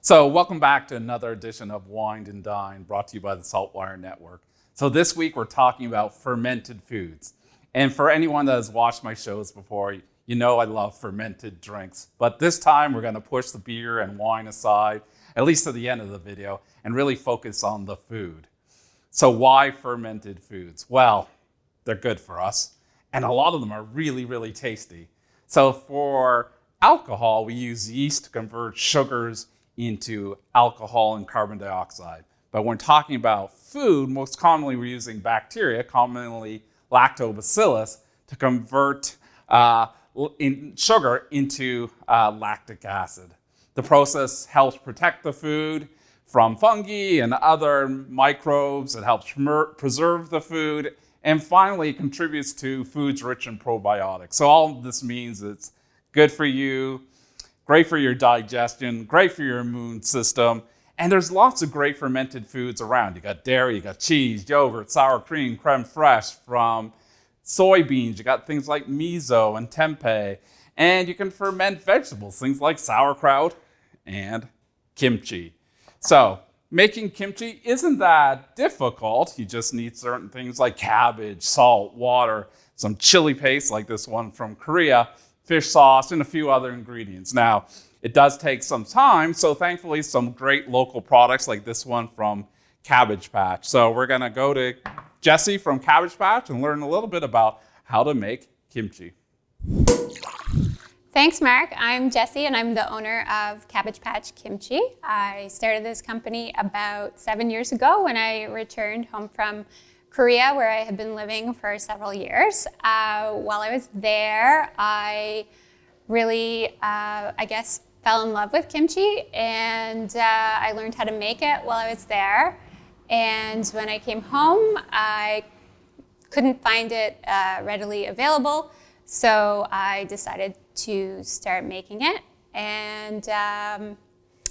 So welcome back to another edition of Wine and Dine, brought to you by the Saltwire Network. So this week we're talking about fermented foods. And for anyone that has watched my shows before, you know I love fermented drinks. But this time we're going to push the beer and wine aside, at least to the end of the video, and really focus on the food. So why fermented foods? Well, they're good for us. And a lot of them are really, really tasty. So for alcohol, we use yeast to convert sugars into alcohol and carbon dioxide. But when talking about food, most commonly we're using bacteria, commonly lactobacillus, to convert sugar into lactic acid. The process helps protect the food from fungi and other microbes. It helps preserve the food. And finally, it contributes to foods rich in probiotics. So all this means it's good for you, great for your digestion, great for your immune system. And there's lots of great fermented foods around. You got dairy, you got cheese, yogurt, sour cream, creme fraiche from soybeans. You got things like miso and tempeh. And you can ferment vegetables, things like sauerkraut and kimchi. So making kimchi isn't that difficult. You just need certain things like cabbage, salt, water, some chili paste like this one from Korea, fish sauce, and a few other ingredients. Now, it does take some time, so thankfully some great local products like this one from Cabbage Patch. So we're gonna go to Jessie from Cabbage Patch and learn a little bit about how to make kimchi. Thanks, Mark. I'm Jessie, and I'm the owner of Cabbage Patch Kimchi. I started this company about 7 years ago when I returned home from Korea, where I had been living for several years. While I was there, I really, fell in love with kimchi, and I learned how to make it while I was there. And when I came home, I couldn't find it readily available, so I decided to start making it, and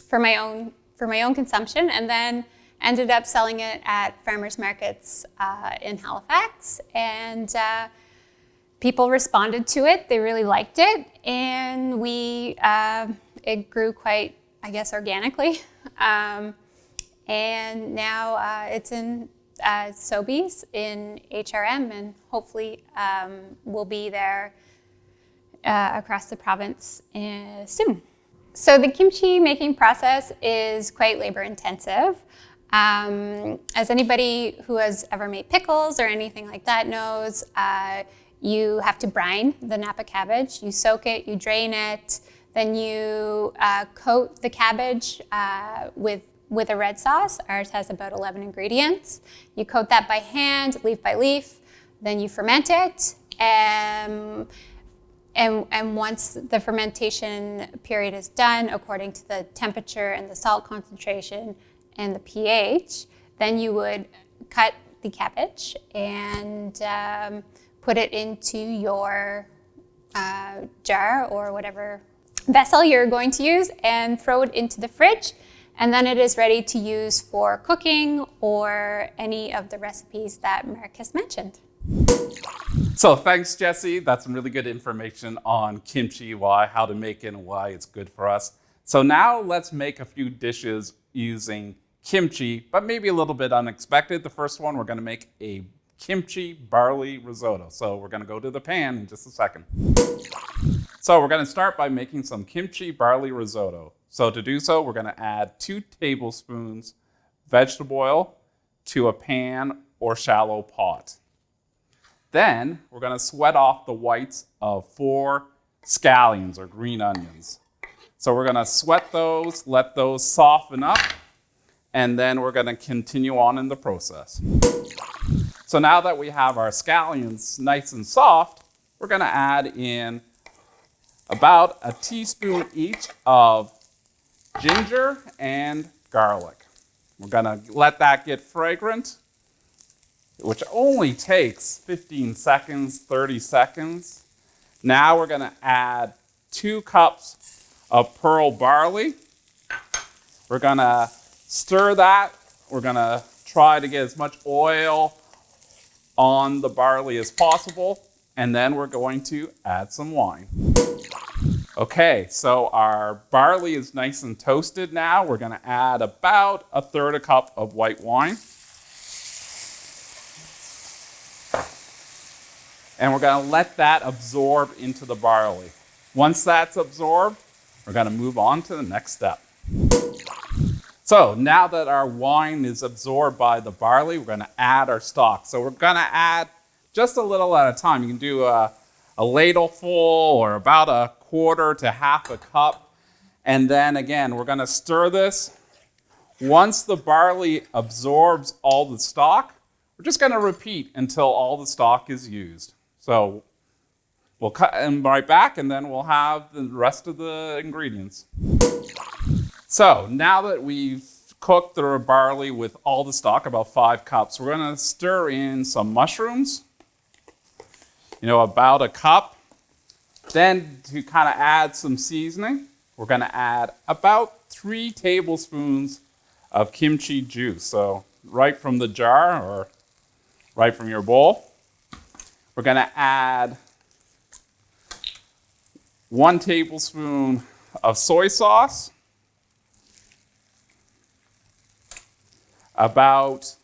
for my own consumption, and then ended up selling it at farmers markets in Halifax, and people responded to it. They really liked it, and it grew quite, organically. And now it's in Sobeys in HRM, and hopefully will be there across the province soon. So the kimchi making process is quite labor intensive. As anybody who has ever made pickles or anything like that knows, you have to brine the Napa cabbage. You soak it, you drain it, then you coat the cabbage with a red sauce. Ours has about 11 ingredients. You coat that by hand, leaf by leaf, then you ferment it. And once the fermentation period is done, according to the temperature and the salt concentration and the pH, then you would cut the cabbage and put it into your jar or whatever vessel you're going to use and throw it into the fridge. And then it is ready to use for cooking or any of the recipes that Mark has mentioned. So thanks, Jessie. That's some really good information on kimchi, how to make it and why it's good for us. So now let's make a few dishes using kimchi, but maybe a little bit unexpected. The first one, we're going to make a kimchi barley risotto. So we're going to go to the pan in just a second. So we're going to start by making some kimchi barley risotto. So to do so, we're going to add 2 tablespoons vegetable oil to a pan or shallow pot. Then we're going to sweat off the whites of 4 scallions or green onions. So we're going to sweat those, let those soften up, and then we're going to continue on in the process. So now that we have our scallions nice and soft, we're going to add in about a teaspoon each of ginger and garlic. We're going to let that get fragrant, which only takes 15 seconds, 30 seconds. Now we're going to add 2 cups of pearl barley. We're going to stir that. We're going to try to get as much oil on the barley as possible. And then we're going to add some wine. Okay, so our barley is nice and toasted now. We're going to add about 1/3 cup of white wine. And we're going to let that absorb into the barley. Once that's absorbed, we're going to move on to the next step. So now that our wine is absorbed by the barley, we're going to add our stock. So we're going to add just a little at a time. You can do a ladleful or about 1/4 to 1/2 cup. And then again, we're going to stir this. Once the barley absorbs all the stock, we're just going to repeat until all the stock is used. So we'll cut them right back, and then we'll have the rest of the ingredients. So now that we've cooked the barley with all the stock, about 5 cups, we're going to stir in some mushrooms, about 1 cup. Then to kind of add some seasoning, we're going to add about 3 tablespoons of kimchi juice. So right from the jar or right from your bowl. We're going to add 1 tablespoon of soy sauce, about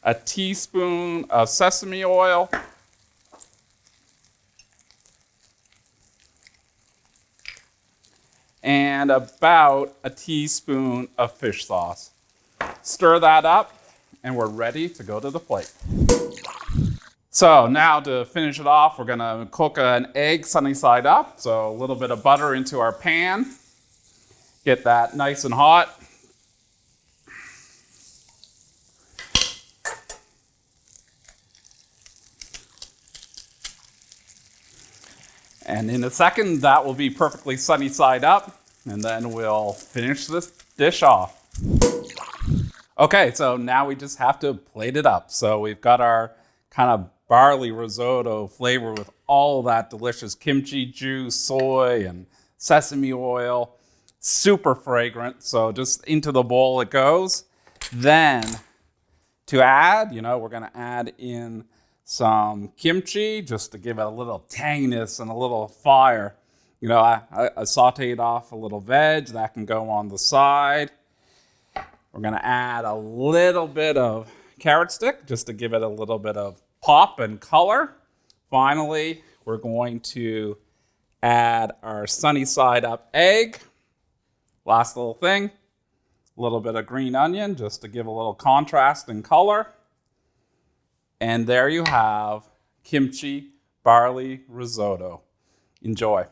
1 teaspoon of sesame oil, and about 1 teaspoon of fish sauce. Stir that up, and we're ready to go to the plate. So now to finish it off, we're going to cook an egg sunny side up. So a little bit of butter into our pan. Get that nice and hot. And in a second, that will be perfectly sunny side up. And then we'll finish this dish off. Okay, so now we just have to plate it up. So we've got our kind of barley risotto flavor with all that delicious kimchi juice, soy, and sesame oil. Super fragrant. So just into the bowl it goes. Then to add, we're going to add in some kimchi just to give it a little tanginess and a little fire. I sauteed off a little veg that can go on the side. We're going to add a little bit of carrot stick just to give it a little bit of pop and color. Finally, we're going to add our sunny side up egg. Last little thing, a little bit of green onion just to give a little contrast and color. And there you have kimchi barley risotto. Enjoy.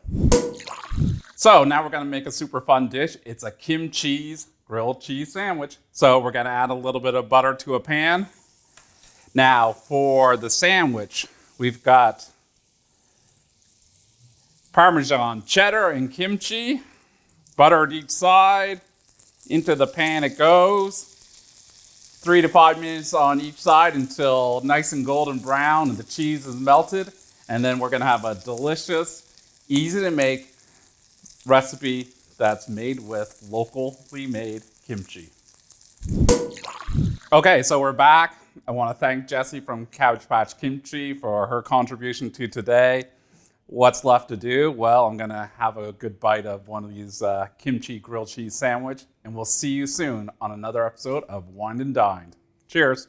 So now we're going to make a super fun dish. It's a kimchi grilled cheese sandwich. So we're going to add a little bit of butter to a pan. Now for the sandwich, we've got Parmesan cheddar and kimchi, buttered each side. Into the pan it goes. 3 to 5 minutes on each side until nice and golden brown and the cheese is melted. And then we're going to have a delicious, easy to make recipe that's made with locally made kimchi. Okay, so we're back. I want to thank Jessie from Cabbage Patch Kimchi for her contribution to today. What's left to do? Well, I'm going to have a good bite of one of these kimchi grilled cheese sandwich, and we'll see you soon on another episode of Wined and Dined. Cheers.